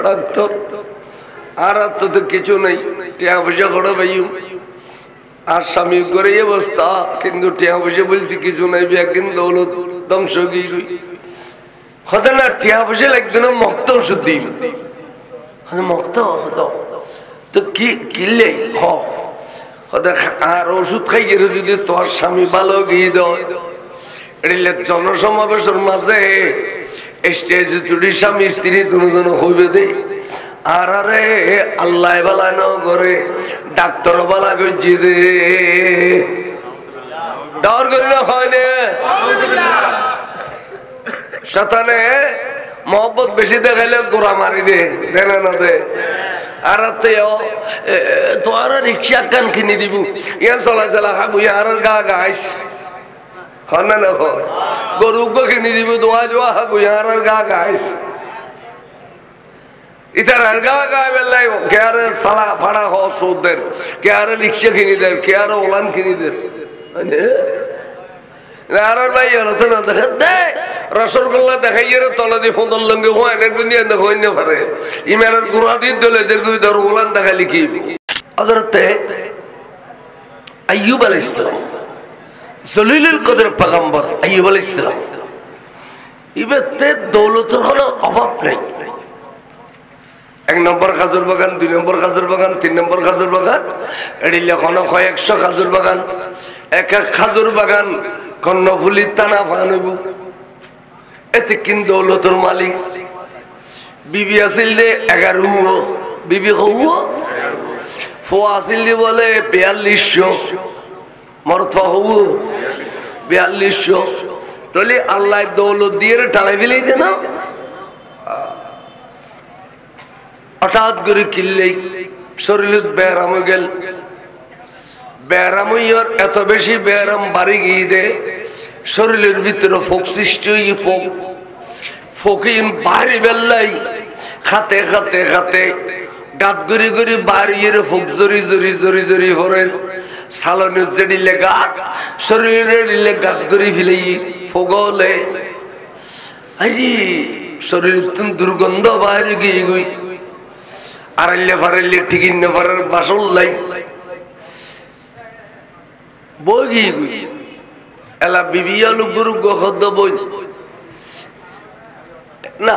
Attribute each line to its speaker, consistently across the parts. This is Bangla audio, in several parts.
Speaker 1: ডাক্তার আর তো কিছু নাই টিয়া পয়সা করে ভাইও আর স্বামী করে অবস্থা কিন্তু টিয়া পয়সা বলতে কিছু নাই একদিন দৌলত ধ্বংস গিয়ে হতে না টিয়া পয়সা লাগতো না মক্ত ওষুধ দিই মক্ত তো কি কিনলে আর ওষুধ খাই গেলে যদি তোর স্বামী ভালো গিয়ে দেয় জনসমাবেশের মাঝে স্টেজ তুলি স্বামী স্ত্রী দুজন হইবে দে আর আরে আল্লাহ বালা ন করে ডাক্তার বালা গজি দে ডর করি না হয় না শতানে মহব্বত বেশি দেখাইলে গোড়া মারি দে দেনা না দে আর তোমার রিক্সা কান কিনে দিব ইয়া চলা চলা খাবো আর গা গাইস খানা না গরু কিনে দিব দোয়া জোয়া খাবো আর গা গাইস इधर हरगा का बेल्लाई क्या रे साला भाड़ा हो सोदर क्या रे रिक्शा किनी दर क्या रे ओलान किनी दर अने नारायण भाई यार तो ना देखते रसगुल्ला दिखाइए रे तोला दी फोन लंगे हुआ ने दुनिया ने होने भरे ये मेरा गुरादी दले दर को इधर ओलान दिखा लिखी हज़रत अय्यूब अलैहिस्सलाम ज़लीलुल कद्र पैगंबर अय्यूब अलैहिस्सलाम इबते दौलत का अभाव नहीं एक नम्बर खाजुर बागान दुई नम्बर खाजुर बागान तीन नम्बर खाजुर बागान एडिले कोनो कयेकशो खाजुर बागान एक एक खाजुर बागान कर्णफुली ताना फानबु एते किन दौलतर मालिक बीबी आसिल दे 11 बीबी हवो फो आसिल दे बोले 4200 मरतवा हवो 4200 तोले अल्लाह दौलत दिए ठाले बिले दे ना हठात করে কিল্লে শরীর ব্যারাম গেল ব্যারাম হইয়ার এত বেশি ব্যারাম বাড়ি গিয়ে দে শরীরের ভিতরে ফোক সৃষ্টি হই ফোকিন বাড়ি বেল্লাই খাতে খাতে খাতে গাত গরি গরি বাড়ির ফোক জরি জরি জরি জরি ভরে সালনে জেডি লাগা শরীরের দিলে গাত গরি ফিলেই ফোগলে আজি শরীরের দুর্গন্ধ বাইরে গিয়ে গই আড়াইলে ফারাইলে ঠিকই না পারার বাসল লাই বই এলা বিবিয়ালু গুরু গহদ বই না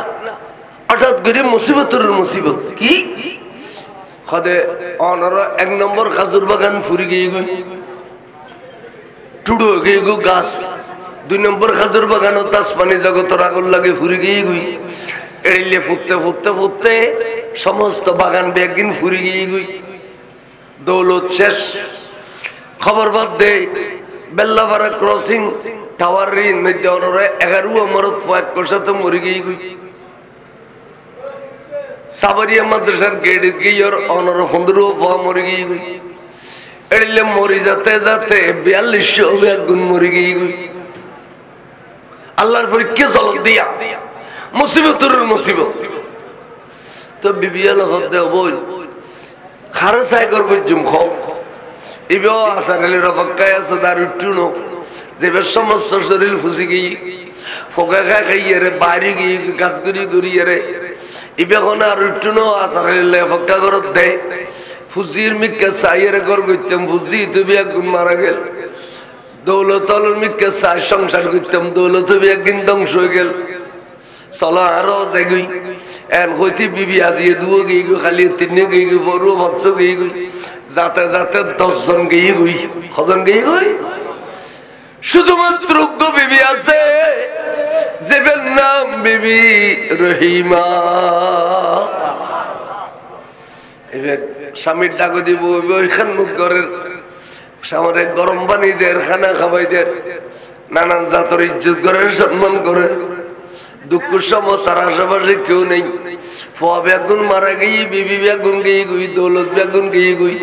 Speaker 1: হঠাৎ করে মুসিবতের মুসিবত কি খদে অনর এক নম্বর খাজুর বাগান ফুরি গিয়ে গই টুডো গিয়ে গো গাছ দুই নম্বর খাজুর বাগান তাসমানি জগতের আগুন লাগে ফুরি গিয়ে গই এড়িলে ফুটতে ফুটতে ফুটতে সমস্ত বাগান বেগিন ফুরি গিয়ে গই দৌলত শেষ খবর বাদ দে বেল্লাপাড়া ক্রসিং টাওয়ার রিন মধ্যে অনরে 11 মরত ফাইক করতে মরি গিয়ে গই সাবরিয়া মাদ্রাসার গেট গিয়ে অনর 15 ফা মরি গিয়ে গই এড়িলে মরি যেতে যেতে 4200 বেগুন মরি গিয়ে গই আল্লাহর পরীক্ষা চলক দিয়া মুসিবতের মুসিবত তো বিবিয়াল হতে বল খারসাই করব জুম খাও ইবেও আসারেলের অপেক্ষায় আছে তার উঠুনো যে সমস্ত শরীর ফুসি গিয়ে ফোকা খাইয়ে রে বাড়ি গিয়ে গাত গুড়ি গুড়িয়ে রে ইবে কোন আর উঠুনো আসারেলে অপেক্ষা করত দে ফুজির মিকে সাইয়ের ঘর গইতাম ফুজি তুমি একদিন মারা গেল দৌলতল মিকে সাই সংসার করতাম দৌলত একদিন ধ্বংস হয়ে গেল চলো আরো যাই এন হইতে বিবি আজিয়ে দুও গিয়ে গই খালি তিনে গিয়ে গই বড় বৎস গিয়ে গই যাতে যাতে 10 জন গিয়ে গই কজন গিয়ে গই শুধুমাত্র বিবি আছে যেবের নাম বিবি রহিমা এবার স্বামীর ডাক দিব ওইখান মুখ করেন সামনে গরম পানি দের খানা খাবাই দের নানান জাতর ইজ্জত করেন সম্মান করেন দুঃখের সময় তার আশেপাশে কেউ নেই ফোয়া বেগুন মারা গিয়ে বিবি বেগুন গিয়ে গুই দৌলত বেগুন গিয়ে গুই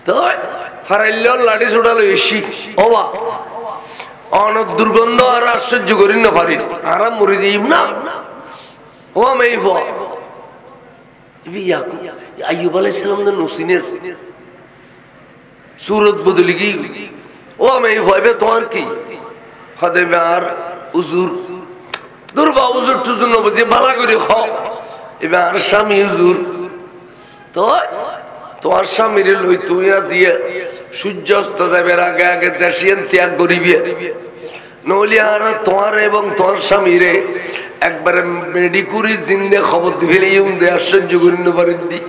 Speaker 1: তো ফারাইলেও লাঠি ছোটালো এসি ওবা অনেক দুর্গন্ধ আর আশ্চর্য করি না পারি আরাম মরে যাইব না ও মেয়ে ফোয়া আইয়ুব আলাইহিস সালাম নসিনের सूरत बदली गई ओ मैं भाई तोर की खदेमे आर हुजूर दुर्बा हुजूर तुजुन बजे बाला करे खाओ এবার স্বামী হুজুর তো তোমার স্বামীরে লই তুই আর দিয়ে সূর্য অস্ত যাবে আগে আগে দেশিয়ান ত্যাগ করিবি নইলে আর তোমার এবং তোমার স্বামীরে একবারে মেডিকুরি জিন্দে খবর দিবে দে আশ্চর্য করিন পারেন দি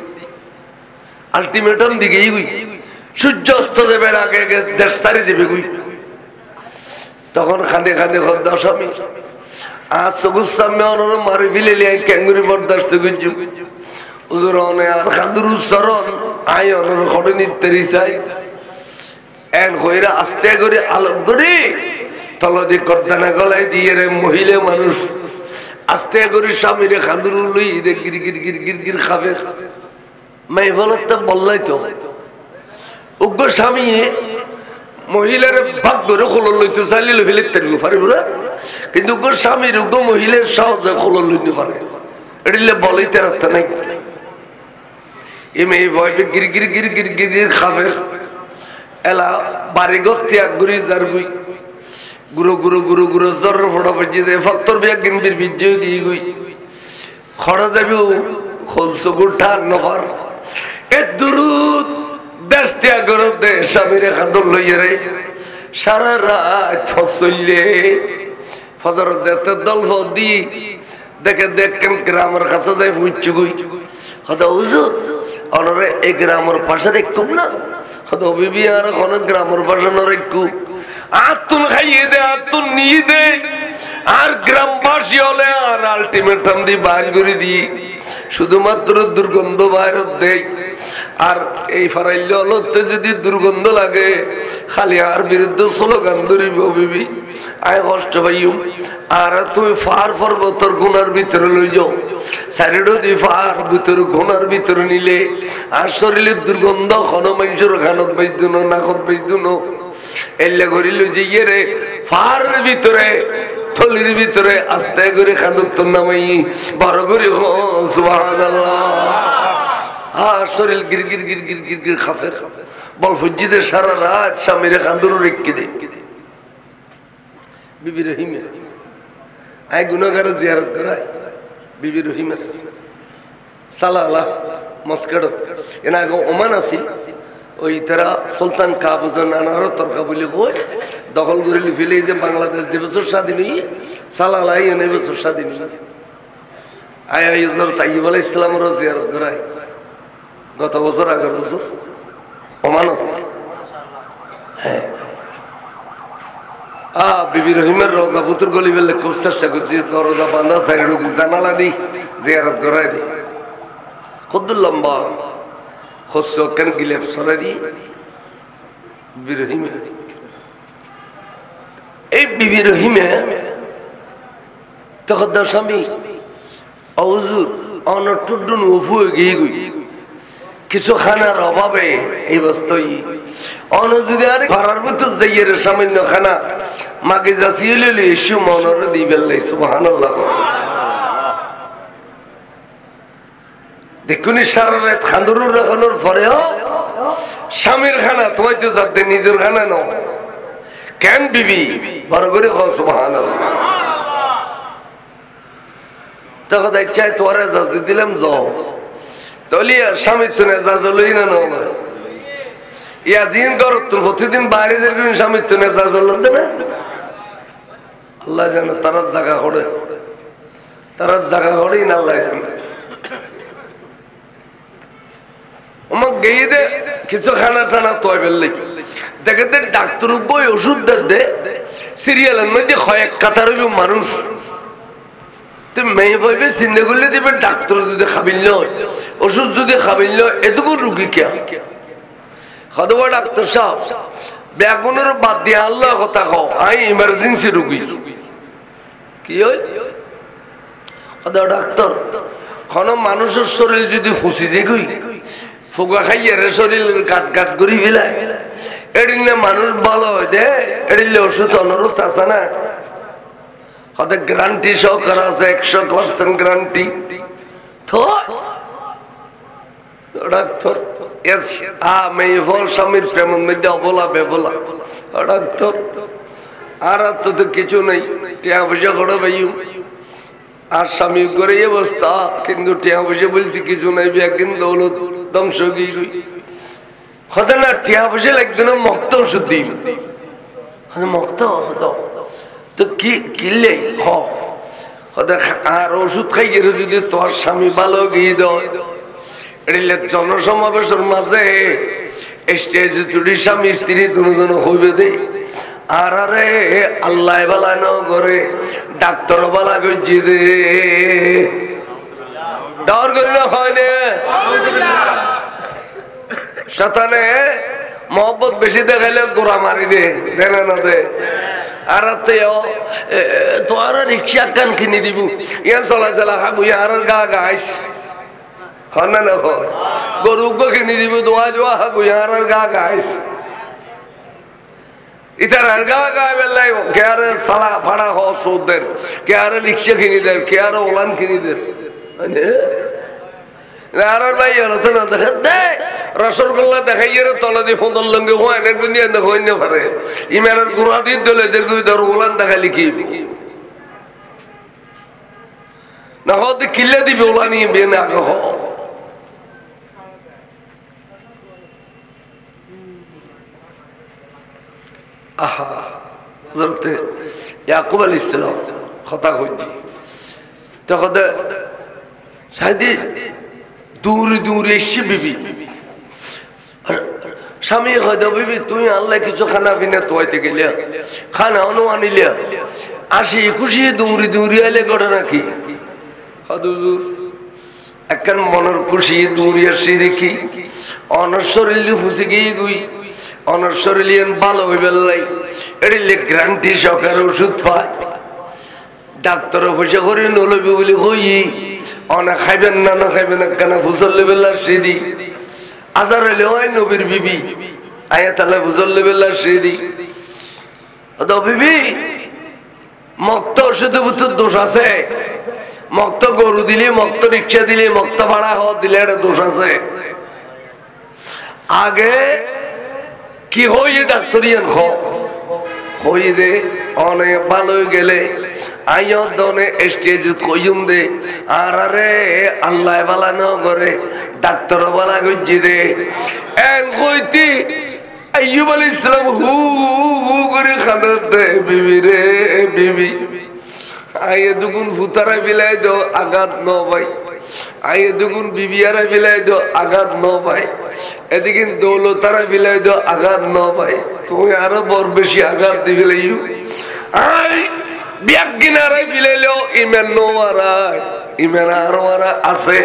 Speaker 1: আলটিমেটাম দিকেই গুই সূর্য অস্ত যাবে আগে আগে দেশ সারি যাবে গুই তখন খাঁদে খাঁদে খদ্দা স্বামী আর চকুর সামনে অনর মারি ফেলে ক্যাঙ্গুরি বরদাস্ত করছি হুজুর অনে আর খাদুর চরণ আই অনর খড়ে নিতে চাই এন কইরা আস্তে করে আলোক করে তলদি করদানা গলায় দিয়ে রে মহিলা মানুষ আস্তে করে স্বামীরে খাদুর লই দে গির গির গির গির গির খাবে মাই বলত বললাই তো উগ্র স্বামী মহিলার ভাগ করে খোলন লইতে চাইলে ফেলে তেরবি পারিব না কিন্তু উগ্র স্বামীর উগ্র মহিলার সহজে খোলন লইতে পারে এটা বলেই তেরাতে নাই এমে ভয়বে গির গির গির গির গির গির খাবে এলা বাড়ি ঘর ত্যাগ গুড়ি যার গুই গুরু গুরু গুরু গুরু জর ফোড়া বাজি দে ফত্তর বিয়া গিনবির বিজয় গিয়ে গুই খড়া যাবে খোলস গুঠা নবার এ দুরুদ দেশ ত্যাগ করো দে স্বামীরে খাদর লইয়ে রে সারা রাত ফসলে ফজর যেতে দল দি দেখে দেখেন গ্রামের কাছে যাই বুঝছি গুই হয়তো হুজুর অনরে এই গ্রামের পাশে দেখুক না হয়তো বিবি আর কোনো গ্রামের পাশে নরেকু আতুন খাইয়ে দে আতুন নিয়ে দে আর গ্রামবাসী হলে আর আলটিমেটাম দি বাইর করে দি শুধুমাত্র দুর্গন্ধ বাইর দেয় আর এই ফারাইলে অলতে যদি দুর্গন্ধ লাগে খালি আর বিরুদ্ধে স্লোগান ধরিব বিবি আয় কষ্ট পাইম আর তুমি ফার পর্বতর গুনার ভিতরে লই যাও সাইডও দি ফার ভিতরে গুনার ভিতরে নিলে আর শরীরের দুর্গন্ধ কোনো মানুষের খানত পাইতো না নাকত পাইতো না এলে করিল যে ইয়ে রে ফার ভিতরে থলির ভিতরে আস্তে করে খাদত নামাই বড় করে সুবহানাল্লাহ আর শরীর গির গির গির গির গির গির খাফের বল ফুজিদে সারা রাত স্বামীরে খান্দুর রেখে দে বিবি রহিমে আয় গুনাহগার জিয়ারত করায় বিবি রহিমের সালালা মস্কাড এনা আগে ওমান আছিল ওই তারা সুলতান কাবুজান আনারও তরকা বলে কই দখল করে ফেলে যে বাংলাদেশ যে বছর স্বাধীন হয়ে সালালাই এনে বছর স্বাধীন আয় হযরত আইয়ুব আলাইহিস সালামের জিয়ারত করায় গত বছর আগের বছর ওমানত হ্যাঁ বিবি রহিমের রোজা পুতুর গলি বেলে খুব চেষ্টা করছি দরজা বাঁধা সাইড জানালা দি জিয়ারত করাই দি খুব লম্বা খোসকেন গিলেপ সরাই দি বিবি রহিমে এই বিবি রহিমে তখন স্বামী হুজুর অনটুডুন উফু গিয়ে গুই কিছু খানার অভাবে এই বস্তুই অনুযুগে আর ঘরের ভিতর যাইয়ে রে সামান্য খানা মাকে যাচিয়ে লইলে এসু মনরে দিবেন সুবহানাল্লাহ দেখুন সারা রাত খান্দুরুর রাখানোর পরেও স্বামীর খানা তোমায় তো যাতে নিজের খানা নাও কেন বিবি বড় করে সুবহানাল্লাহ তখন ইচ্ছায় তোর এজাজত দিলাম যাও তাহলে স্বামী তুনে এজাজত লই না নয় ইয়া জিন কর তোর প্রতিদিন বাইরে দেখুন স্বামী তুনে এজাজত লতে না আল্লাহ জানে তারা জায়গা করে তারা জায়গা করেই না আল্লাহ জানে আমার গেয়ে দে কিছু খানা টানা তোয় ফেললে দেখে দে ডাক্তার বই ওষুধ দে সিরিয়ালের মধ্যে কয়েক কাতার মানুষ তুমি মেয়ে ভাইবে চিন্তা করলে দিবে ডাক্তার যদি খাবিল ওষুধ যদি খাবিল এটুকু রুগী কে হদবা ডাক্তার সাহেব বেগুনের বাদ দিয়ে আল্লাহ কথা কও আই ইমার্জেন্সি রুগী কি হই হদবা ডাক্তার কোন মানুষের শরীর যদি ফুসি যে গই ফুগা খাইয়ে রে শরীর গাত গাত করি ফেলায় এদিনে মানুষ ভালো হয় দে এদিলে ওষুধ অনুরোধ আছে না হতে গ্যারান্টি সহ করা আছে 100% গ্যারান্টি তো ডাক্তার এস মেয়ে ফল স্বামীর প্রেমের মধ্যে অবলা বেবলা ডাক্তার আর তো কিছু নেই টিয়া পয়সা করে ভাইও আর স্বামী করে অবস্থা, কিন্তু টিয়া পয়সা বলতে কিছু নাই, ব্যাগিন দৌলত ধ্বংস গিয়ে হতে না। টিয়া পয়সা লাগতো না, মক্ত ওষুধ দিই মক্ত তো কি কিনলে আর ওষুধ খাই গেলে যদি তোর স্বামী ভালো গিয়ে দেয়, জনসমাবেশের মাঝে স্টেজ দুটি স্বামী স্ত্রী দুজন হইবে দে। আর আরে আল্লাহ বালা ন করে ডাক্তার বালা গজি দে, ডর করি না হয় না। শতানে মহব্বত বেশি দেখাইলে গোড়া মারি দে, দেনা না দে। আর তোমার রিক্সা কান কিনে দিব, ইয়া চলা চলা হাবু আর গা গাইস খন্না না হয়, গরু কিনে দিব দোয়া জোয়া হাবু আর গা গাইস ইতার আর গা গায়ে বেলাই কে আর সালা ভাড়া হ সৌদের, কে আর রিক্সা কিনে দেয়, কে আর ওলান কিনে দেয়। আর ভাই তো না দেখা দে রসগোল্লা দেখাই তলা দিয়ে ফোঁদল লঙ্গে হয় না হইন পারে ইমের গুড়া দিয়ে দলে ধর ওলান দেখা লিখি না হতে কিল্লে দিবে ওলা নিয়ে বিয়ে না আগে আহা হযরত ইয়াকুব আলাইহিস সালাম কথা কইছি তখন সাইদি দূরে দূরে এসে বিবি স্বামী হয়তো বিবি তুই আল্লাহ কিছু খানা পিনা তোয়াইতে গেলে খানা অনু আনিলে আসি খুশি দৌড়ি দৌড়ি আইলে ঘটনা কি হুজুর একখান মনের খুশি দৌড়ি আসি দেখি অনর শরীর ফুসে গিয়ে গুই অনর শরীর ভালো হইবে লাই এড়িলে গ্রান্টি সকার ওষুধ পায় ডাক্তার পয়সা করে নলবি বলে হই অনা খাইবেন না না খাইবেন না কেন ফুসল লেবেলার সেদি আজার হইলে হয় নবীর বিবি আয়া তাহলে ফুসল লেবেলার সেদি তো বিবি মক্ত ওষুধ বুঝতে দোষ আছে মক্ত গরু দিলে মক্ত রিক্সা দিলে মক্ত ভাড়া হওয়া দিলে একটা দোষ আছে আগে কি হই ডাক্তারিয়ান হই দে অনেক ভালো গেলে আইয় দনে স্টেজ কইম দে আর আরে আল্লাহ বালা ন করে ডাক্তার বালা গজি দে এন কইতি আইয়ুব আলাইহিস সালাম হু হু করে খানা দে বিবি রে বিবি আইয়ে দুগুন ফুতারা বিলাই দো আঘাত ন ভাই আইয়ে দুগুন বিবিয়ারা বিলাই দো আঘাত ন ভাই এদিকে দৌলতারা বিলাই দো আঘাত ন ভাই তুমি আরো বড় বেশি আঘাত দিবে লাইও আই বিয়াগিনারাই বিলাইলেও ইমান নোয়ারাই ইমান আরোয়ারা আছে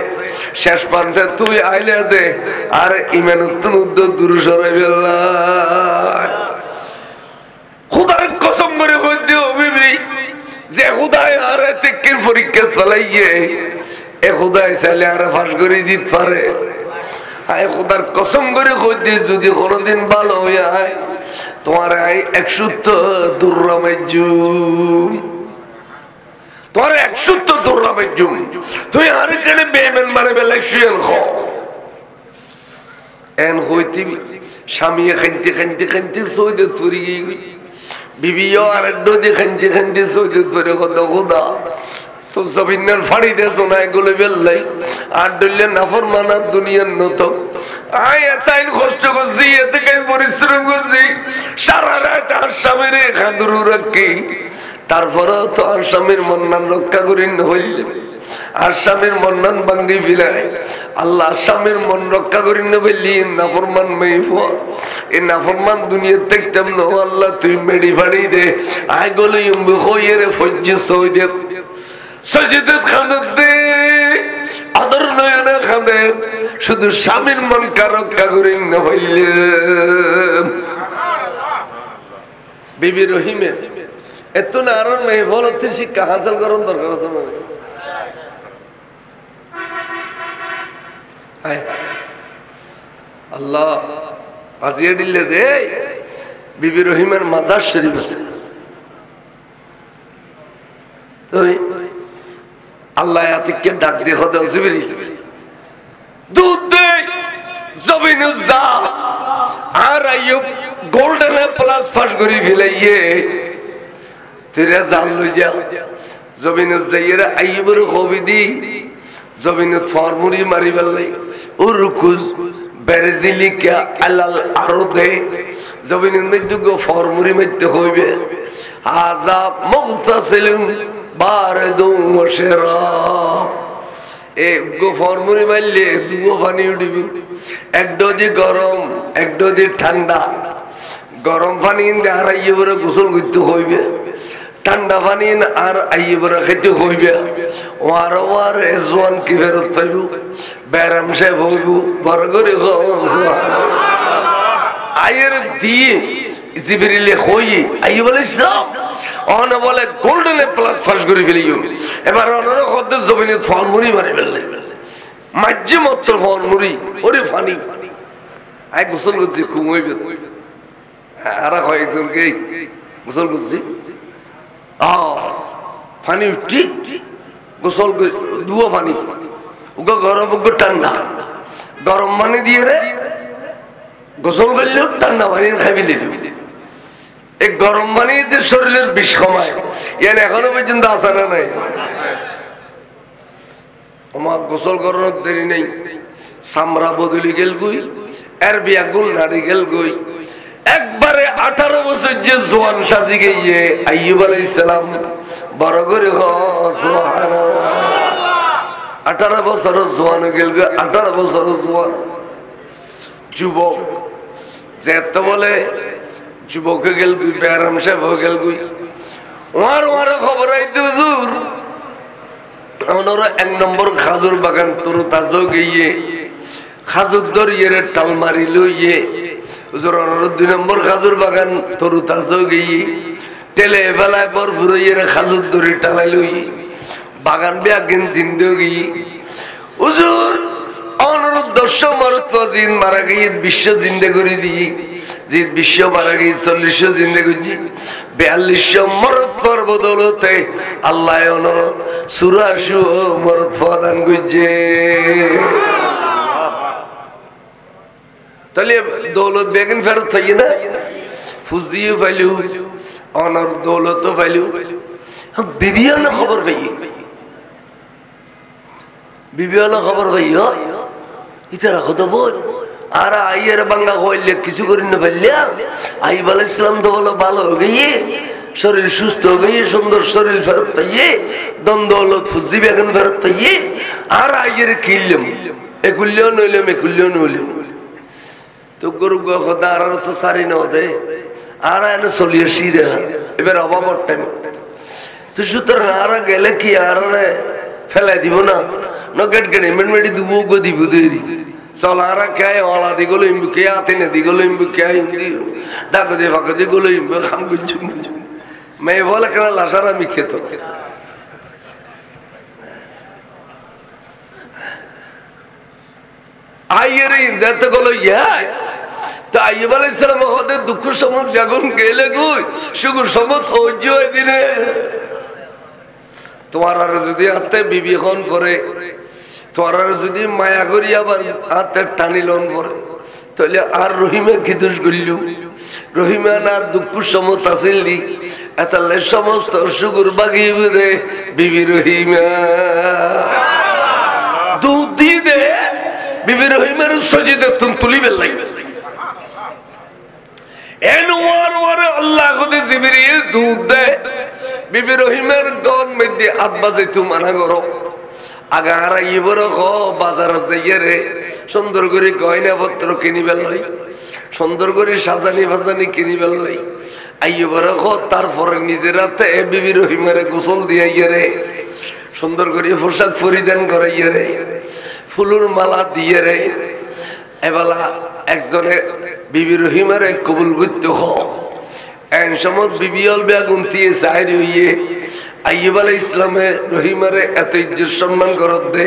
Speaker 1: শেষ পান্তে তুই আইলে দে আর ইমান উদ্দ দূর সরাই ফেললাই খুদার কসম করে কই দিও বিবি যে খুদাই আরে তেকির পরীক্ষা চালাইয়ে এ খুদাই চাইলে আরে ফাঁস করে দিত পারে আয় খুদার কসম করে কই দি যদি কোনোদিন ভালো হয়ে আয় তোমার আই 100 দুর্রামেজুম তোর 100 দুর্রামেজুম তুই আর কেন বেমেন মারে বেলা শুয়েন খ এন হইতি স্বামী খাইতে খাইতে খাইতে সইদে তুরি বিবিও আর ডোদে খাইতে খাইতে সইদে তুরি কত খোদা তো জমিনের ফাড়ি দে সোনা এগুলো বেললাই আর ডলে নাফরমানা দুনিয়ার নত আয় এতাইন কষ্ট করছি এতে কাই পরিশ্রম করছি সারা রাত আর স্বামীর খাদুরু রাখি তারপরেও তো আর স্বামীর মন্নান রক্ষা করি হইলে আর স্বামীর মন্নান ভাঙ্গি ফিরায় আল্লাহ স্বামীর মন রক্ষা করি না বললি নাফরমান মেয়ে এই নাফরমান দুনিয়া দেখতাম না আল্লাহ তুই মেডি ফাড়ি দে আয় গলি হইয়ে রে ফজ্জি সৌদে সজিদত খানত দে আদর নয়না খাদের শুধু স্বামীর মন রক্ষা করি না হইলে বিবি রহিমে এত না আর মেয়ে বলতে শিক্ষা হাসিল করার দরকার আছে না আল্লাহ আজিয়া দিলে দে বিবি রহিমের মাজার শরীফ আছে তো আল্লাহ আতিককে ডাক দিয়ে হতে জিবরিল দুধ দে জমিনে যা আর আইয়ুব গোল্ডেন প্লাস ফাঁস করি ফেলাইয়ে তুই জান লই যা জমিনত যাইয়েরা আইয়ুবের খবি দি জমিনত ফরমুরি মারি বেলাই উরকুজ বেরজিলিকা আলাল আরদে জমিনের মধ্যে গো ফরমুরি মধ্যে হইবে হাযা মুগতাসিলুন বারদুন ওয়া শারাব এ গো ফরমুরি মারলে দুও পানি উঠবে এক ডদি গরম এক ডদি ঠান্ডা গরম পানি আর আইয়ুবের গোসল করতে হইবে ঠান্ডা পানি আর আইয়ুবের খেতে হইবে ওয়ার ওয়ার জোয়ান কি ফেরত পাইব ব্যারাম সাহেব হইব বড় করে আয়ের দিয়ে জিবরিলে হই আইয়ুব আলাইহিস সালাম অন বলে গোল্ডেন প্লাস ফাঁস করে ফেলিও এবার অনর কত জমিনে ফলমুরি মারি ফেললে মাঝে মাত্র ফলমুরি ওরে পানি আই গোসল করছি ঘুম হইবে আর কয়েকজনকে গোসল করছি পানি উঠি গোসল দুও পানি ওকে গরম ওকে ঠান্ডা গরম পানি দিয়ে রে গোসল করলেও ঠান্ডা পানি খাবি এই গরম পানি যে শরীরের বিষ কমায় ইয়ান এখনো পর্যন্ত আসা না নাই আমার গোসল করানোর দেরি নেই সামরা বদলি গেল গুই এর বিয়া গুল নাড়ি গেল গুই একবারে 18 বছর যে জোয়ান সাজি গিয়ে আইয়ুব আলাইহিস সালাম বড় করে সুবহানাল্লাহ 18 বছর জোয়ান গেল 18 বছর জোয়ান যুবক যেত বলে যুবক গেল গুই ব্যারাম সাহেব গেল গুই ওয়ার খবর আইতে হুজুর ওনার 1 নম্বর খাজুর বাগান তোর তাজো গিয়ে খাজুর দরিয়ে টাল মারি লইয়ে হুজুর ওনার 2 নম্বর খাজুর বাগান তোর তাজো গিয়ে টেলে বেলায় পর ফুরইয়ে খাজুর দরি টালাই লই বাগান বিয়াগিন জিন্দে গিয়ে হুজুর ওনার 10 মরত জিন মারা গিয়ে বিশ্ব জিন্দে করে দিয়ে যে বিশ্ব মারা গিয়ে 40 জিন্দে গুজি 42 মরত পর বদলতে আল্লাহ ওনার 84 মরত প্রদান গুজে তাহলে দৌলত বেগিন ফেরত হই না ফুজিও পাইলু অনর দৌলত পাইলু বিবিয়ানা খবর পাই বিবিয়ানা খবর পাই এটা রাখো তো বল আর আইয়ের বাংলা কইলে কিছু করি না পাইলে আইয়ুব আলাইহিস সালাম তো বলো ভালো গিয়ে শরীর সুস্থ গিয়ে সুন্দর শরীর ফেরত পাইয়ে দন দৌলত ফুজি বেগিন ফেরত পাইয়ে আর আইয়ের কিলম একুল্লিও নইলে মেকুল্লিও নইলে তো গরু কথা আর তো সারি না দে আর এনে চলিয়ে সিরে এবার অভাবর টাইম তো সুতরাং আর গেলে কি আর ফেলাই দিব না নগেট গেড়ে মেনমেডি দুবো গো দিব দেরি চল আর খায় অলা দিগুলো ইম্বু কে আতে না দিগুলো ইম্বু কে হিন্দি ডাক দিয়ে ফাঁকা দিগুলো ইম্বু খাম গুলছু মেয়ে বলে কেন লাসারা আমি খেত আইয়ের যেতে গেল ইয়া তো আইয়ুব আলাইহিস সালাম ওদের দুঃখ সমুদ যখন গেলে গুই সুগুর সমুদ সহ্য হয়ে দিনে তোমার আর যদি হাতে বিবি হন পরে তোমার আর যদি মায়া করি আবার হাতে টানিলন পরে তাহলে আর রহিমা কি দোষ করল রহিমা না দুঃখ সমুদ আসিল দি এতালে সমস্ত সুগুর বাগিয়ে দে বিবি রহিমা দুধ দিয়ে দে বিবি রহিমের সজিদে তুমি তুলি বেলাই আল্লাহ জিবরিল দুধ দে বিবি রহিমের গন মধ্যে আব্বাজে তু মানা করো আগা হারাইবর বাজার যাইয়ে রে সুন্দর করে গয়না পত্র কিনি বেলাই সুন্দর করে সাজানি ফাজানি কিনি বেলাই আইয়ুবর তারপরে নিজের হাতে বিবি রহিমের গোসল দিয়ে রে সুন্দর করে পোশাক পরিধান করাইয়ে রে ফুলুর মালা দিয়ে রে এবেলা একজনে বিবি রহিমের কবুল করতে এন সময় বিবিয়ল বেগুন দিয়ে চাইর হইয়ে আইয়ুব আলাইহিস সালামের রহিমের এত ইজ্জত সম্মান করত দে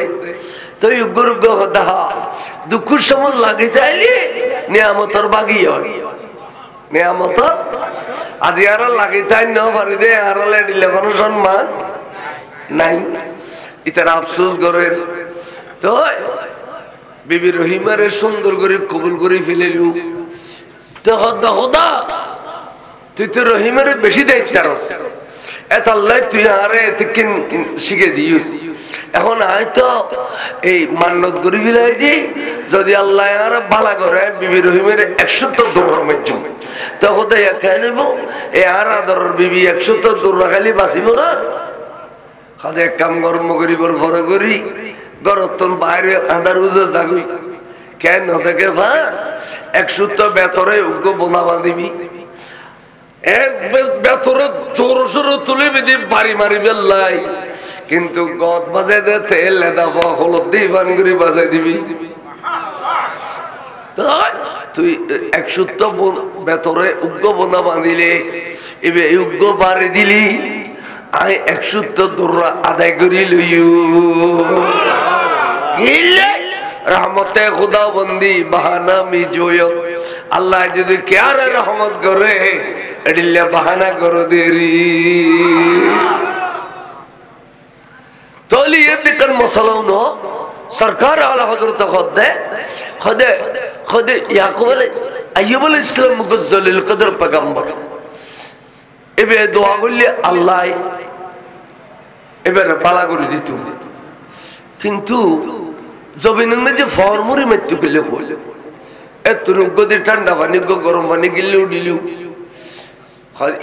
Speaker 1: তো গরু গহা দুঃখের সময় লাগে তাইলে নিয়ামতর বাগি হয় নিয়ামতর আজি আর লাগে তাই ন পারি দে আর দিলে কোনো সম্মান নাই ইতার আফসোস করেন তো বিবি রহিমারে সুন্দর করে কবুল করে ফেলিলু তো খোদা তুই তো রহিমের বেশি দায়িত্ব এতাল্লাই তুই আরে শিখে দিস এখন হয়তো এই মান্নত করি বিলাই দি যদি আল্লাহ আর বালা করে বিবি রহিমের 100 দৌড় মারছুম তখন খেয়ে নেব এ আর আদরের বিবি 100 দৌড় খালি বাঁচিব না খাদে এক কাম গরম করিবর ভরে করি গরতন বাইরে আন্ডার উজে জাগুই কেন দেখে ভা 100 বেতরে উগ্র বোনা বাঁধিবি এক বেতরে চোর সরো তুলে বিধি বাড়ি মারি বেল্লাই কিন্তু গদ বাজাই দে তেল লেদা হলদ দিয়ে বান করে বাজাই দিবি তুই 100 বেতরে উগ্র বোনা বাঁধিলে এবার উগ্র বাড়ি দিলি আই 100 দৌড়া আদায় করি লইও রহমতে খুদা বন্দি বাহানা মি জয়ত আল্লাহ যদি কেয়ার রহমত করে এডিল্লা বাহানা করো দেরি তলি এদিকার মশলাও ন সরকার আলা হযরত খদে ইয়াকুব আইয়ুব আলাইহিস সালাম মুগজ্জলিল কদর পয়গম্বর এবে দোয়া করলে আল্লাহ এবারে বালা করে দিত কিন্তু জমিনের মধ্যে ফরমুরি মৃত্যু করলে হইল এত রোগ ঠান্ডা পানি গরম পানি গিলেও দিলেও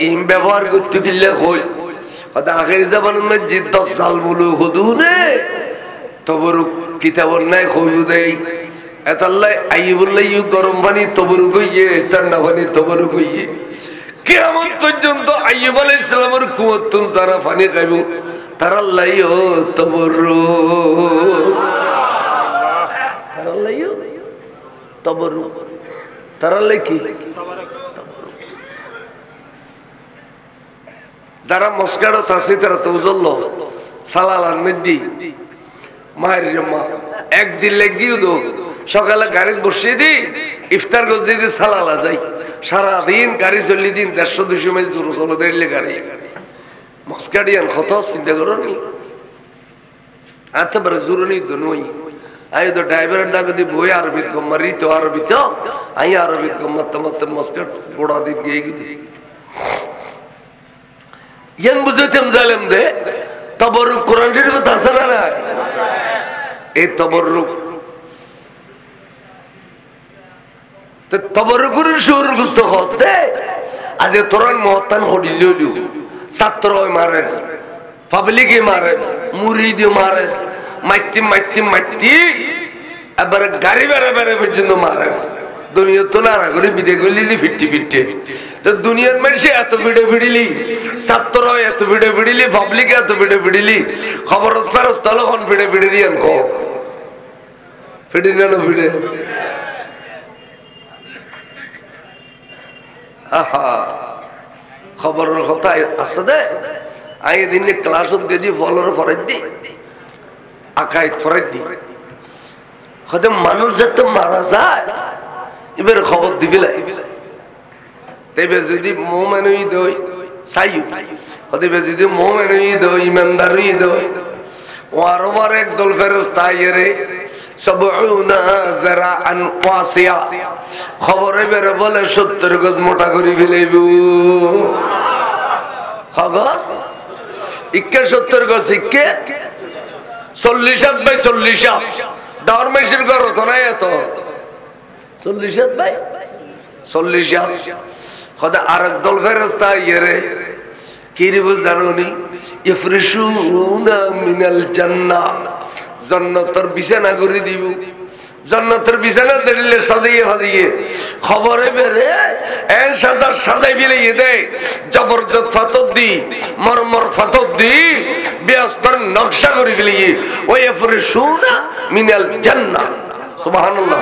Speaker 1: ইম ব্যবহার করতে গেলে হই আখের জামানের মধ্যে 10 সাল বলো হুদু নে তবরুক কিতাবর নাই হইউ দেই এতাল্লাই আইবুল্লাহ ইউ গরম পানি তবরুক হইয়ে ঠান্ডা পানি তবরুক হইয়ে কিয়ামত পর্যন্ত আইয়ুব আলাইহিস সালামের কুয়াতুন যারা পানি খাইব তারা লাইও তবরুক তারা লাইও তবরুক তারা লাই কি যারা মস্কারো আছে তারা তো বুঝলো সালালার মধ্যে মায়ের মা একদিন লেগিও তো সকালে গাড়ি বসিয়ে দি ইফতার করতে দিয়ে সালালা যাই সারাদিন গাড়ি চলি দিন 150-200 মাইল দূর চলো দেখলে গাড়ি মস্কাডিয়ান কত চিন্তা করো নি আতে বড় জরুরি তো নই আই তো ড্রাইভার ডাক দি বই আরবিত কমারি তো আরবিত আই আরবিত কমত মত মস্কাট বড়া দি গই ইয়ান বুঝতেম জালেম দে তবরুক কোরআন শরীফে আছে না এই তবরুক তো তবরুকের শুরু গুস্ত হতে আজ তোরান মহতান হডিলিও ছাত্র মারে পাবলিকে মারে মুরিদ মারে মাইতি মাইতি মাইতি এবার গাড়ি বেড়ে বেড়ে পর্যন্ত মারে দুনিয়া তো নারা করে বিদে করলি ফিটটি ফিটতে তো দুনিয়ার মানুষে এত ভিড়ে ভিড়িলি ছাত্র এত ভিড়ে ভিড়িলি পাবলিক এত ভিড়ে ভিড়িলি খবর ফেরত তখন ভিড়ে ভিড়িলি আন কো ফিড়ি না ভিড়ে আহা খবরের কথা আসতে দে আই দিনে ক্লাসত গেছি ফলর ফরাই দি আকাইত ফরাই দি হয়তো মানুষ যাতে মারা যায় এবার খবর দিবি তেবে যদি মোমেন ঈদ হই চাইও হতে যদি মোমেন ঈদ হই ইমানদার ঈদ হই ও আরবার একদল ফেরেশতা আইরে সবউনা যারাআন ওয়াসিয়া খবরে বেরে বলে 70 গজ মোটা করে ফেলাইব খগস ইক্কে 70 গজ ইক্কে 40 হাত বাই 40 হাত ডাওর মেশিন করো তো নাই এত 40 হাত বাই 40 হাত খোদা আরেক দল ফেরেশতা আইরে কি রে জানোনি ইফরিশুনা মিনাল জান্নাহ জান্নাতের বিছানা করে দিব জান্নাতের বিছানা দিলে সাজিয়ে সাজিয়ে খবরে বেরে এর সাজা সাজাই বিলিয়ে দেয় জবরদস্ত ফাতত দি মরমর ফাতত দি ব্যস্তর নকশা করে বিলিয়ে ওই ইফরিশুনা মিনাল জান্নাহ সুবহানাল্লাহ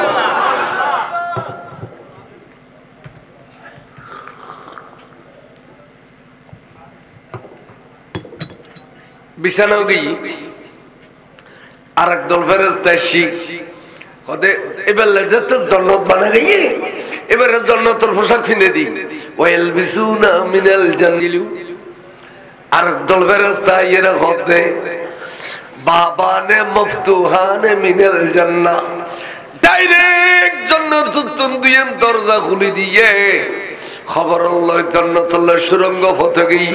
Speaker 1: বিছানাও গই আর একদল ফেরেশতা কদে এবার লাজাত জান্নাত বানা গই এবার জান্নাতের পোশাক কিনে দি ওয়াইল বিসুনা মিনাল জান্নিলু আর একদল ফেরেশতা এরা কদে বাবানে মফতুহানে মিনাল জান্নাহ ডাইরেক্ট জান্নাতুত দুইয়ের দরজা খুলে দিয়ে খবর আল্লাহ জান্নাতুল্লাহ সুরঙ্গ পথে গই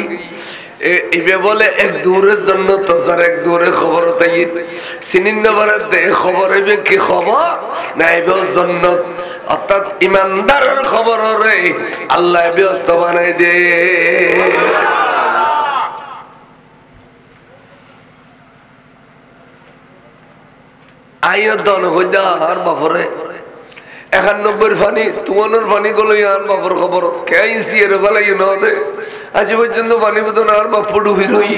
Speaker 1: ইবে বলে এক দূরের জন্য তো যার এক দূরে খবর তাই চিনিন নেবারে দে খবর ইবে কি খবর না ইবে জন্নত অর্থাৎ ইমানদারের খবর রে আল্লাহ ব্যস্ত বানাই দে আইয় দন হইদা আর বাপরে 91 ফানি তুয়ানোর ফানি গুলো আর বাপর খবর কেসি এর ফলাই না দে আজ পর্যন্ত পানি মতো আর বাপ ডুবি রই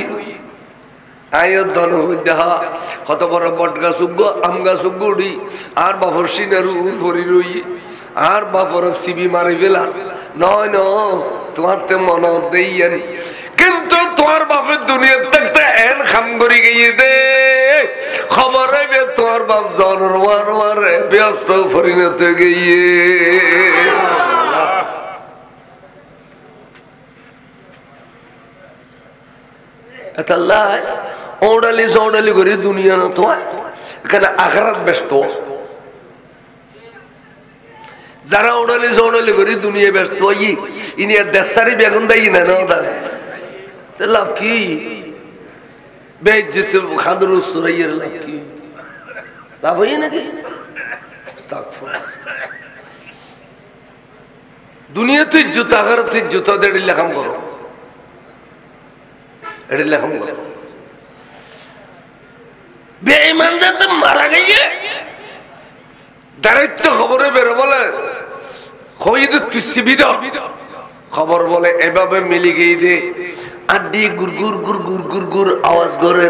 Speaker 1: আইয় দন হইদা কত বড় বট গাছ উগ্গ আম গাছ উগ্গুড়ি আর বাপর সিনার উর ফরি রই আর বাপর সিবি মারি বেলা নয় ন তোমার তে মন দেইয়েন কিন্তু তোমার বাপের দুনিয়া থাকতে এন খাম করি গিয়ে দে খবর হইবে তোমার বাপ জনর ব্যস্ত পরিণত গিয়ে ওড়ালি চৌড়ালি করে দুনিয়া না তোমার এখানে আখরাত ব্যস্ত যারা ওড়ালি চৌড়ালি করে দুনিয়া ব্যস্ত ইনি দেশারি বেগুন দেয় না লাভ কি বেজ্জত খাদর সুরাইয়ের লাভ কি লাভ হই নাকি দুনিয়াতে ইজ্জত আখিরাতে ইজ্জত এর লেখাম করো এর লেখাম করো বেঈমান যাতে মারা গিয়ে দায়িত্ব খবরে বেরো বলে খইদ তুসিবিদ খবর বলে এভাবে মিলি গিয়ে দে আড্ডি গুরগুর গুরগুর গুরগুর আওয়াজ করে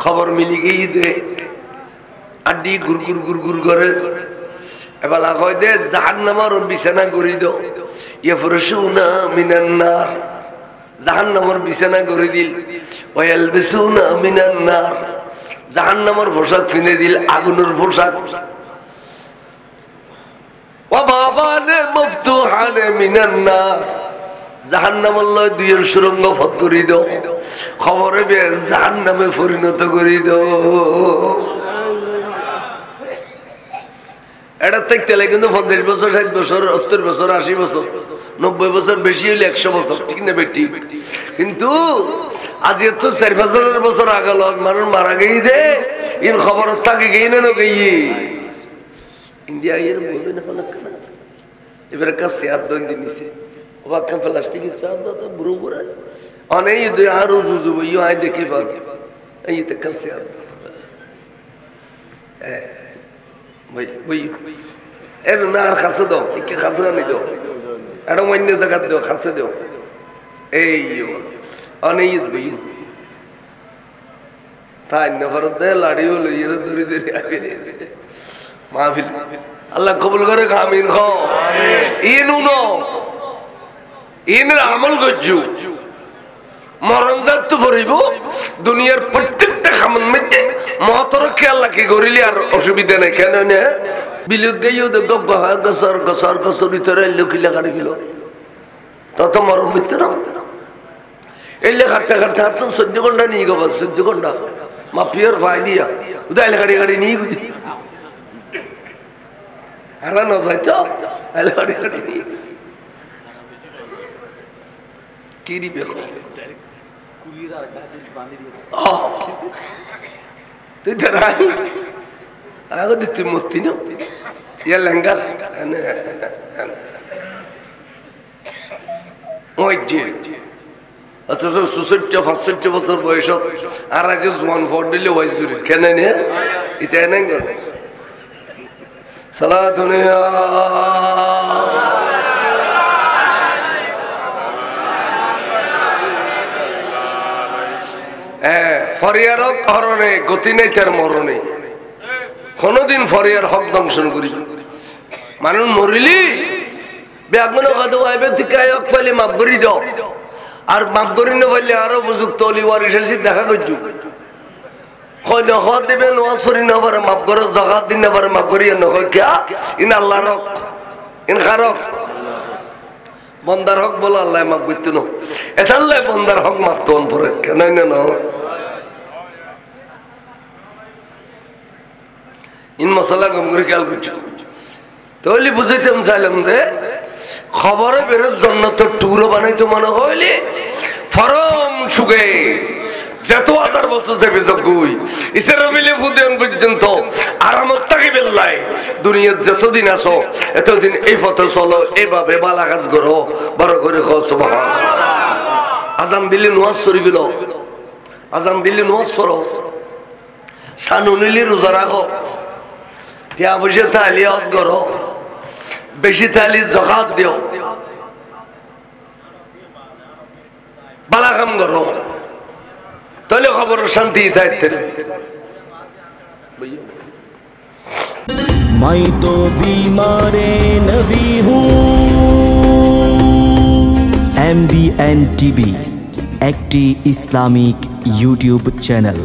Speaker 1: খবর মিলি গিয়ে দে আড্ডি গুরগুর গুরগুর করে এবার কয় দে জাহান্নামের বিছানা করে দাও ইয়াফরশুনা মিনান নার জাহান্নামের বিছানা করে দিল ওয়ালবিসুনা মিনান নার জাহান্নামের পোশাক কিনে দিল আগুনের পোশাক ওয়া বাবানে মফতুহানে মিনান নার জাহান্নামের লয় দুইয়ের সুরঙ্গ পথ করে দাও খবরে বে জাহান্নামে পরিণত করে দাও এটা দেখতে লাগে কিন্তু 50 বছর 60 বছর 70 বছর 80 বছর 90 বছর বেশি হইলে 100 বছর ঠিক না বেটি কিন্তু আজ এত 4-5 বছর আগে লোক মানুষ মারা গিয়ে দে ইন খবর থাকে গিয়ে না গিয়ে ইন্ডিয়া এর বলবে না ফলক না এবারে কাছে হাত ধরে নিছে ওবা কাম প্লাস্টিক সাদ তো বুড়ো বুড়া অনেক দুই আর জুজু ইউ আই দেখি পাল এই তো কাছে হাত ভাই ভাই এর না আর খাসে দাও কি খাসে না দাও এটা অন্য জায়গা দাও খাসে দাও এই অনেক ভাই তাই না ফরদ দে লাড়ি হলো এর দড়ি দড়ি আগে মাহফিল আল্লাহ কবুল করে আমিন খাও ইনুনো ইনের আমল গজ্জু মরণ যাত্তু করিব দুনিয়ার প্রত্যেকটা খামন মধ্যে মহতরকে আল্লাহ কি করিলি আর অসুবিধা নেই কেন না বিলুত গেইও তো গব্বা গসর গসর গসর ভিতরে লুকিলে কাটি গেল তত মরণ মিথ্যে না এলে কাটতে কাটতে হাত 14 ঘন্টা নিয়ে গো 14 ঘন্টা মাফিয়ার ভাই দিয়া উদাইলে গাড়ি গাড়ি নিয়ে গুজি আরা না যাইতো এলে গাড়ি গাড়ি নিয়ে কি দিবে কুলির আর গাড়ি বাঁধি দিয়ে তুই ধরাই আগে দিতে মতি না ইয়া লেঙ্গাল ওই যে অথচ 65 বছর বয়স আর আগে জোয়ান ফোন দিলে ওয়াইজ করি কেন নে এটা নেন সালাতুন ফরিয়ার হরণে গতি নেই তার মরণে কোনদিন ফরিয়ার হক দংশন করি মানুষ মরিলি বেগুনো কত আইবে তিকায় হক ফেলে মাফ করি দাও আর মাফ করি না বললে আরো উপযুক্ত অলি ওয়ারিসের দেখা করছু কয় নখত দেবে নোয়াজ করি না পারে মাফ করে জাকাত দিন না পারে মাফ করি নকয় কিয়া ইন আল্লাহর হক ইন কার হক বন্দার হক বলে আল্লাহ মাফ করতে না এটা আল্লাহ বন্দার হক মাফতো পরে কেন না ইন মশলা কম করে খেয়াল করছো তাহলে বুঝাইতাম চাইলাম যে খবরে বেরোর জন্য তো টুরও বানাইতো মনে হইলে ফরম সুগে যত হাজার বছর যাবে যজ্ঞই ইসের মিলে ফুদেন পর্যন্ত আরামত থাকি বেল্লাই দুনিয়ার যতদিন আসো এতদিন এই পথে চলো এইভাবে বালা কাজ করো বড় করে কও সুবহানাল্লাহ। আজান দিলে নামাজ পড়িবিল, আজান দিলে নামাজ পড়ো, সানুনিলি রোজা রাখো, টিয়া পয়সা তাহলে হজ করো, বেশি তাহলে যাকাত দিও, বালা কাম করো, তাহলে খবর শান্তি দায়িত্ব।
Speaker 2: मैं तो बीमारे नबी हूँ। MBN TV একটি ইসলামিক ইউটিউব চ্যানেল।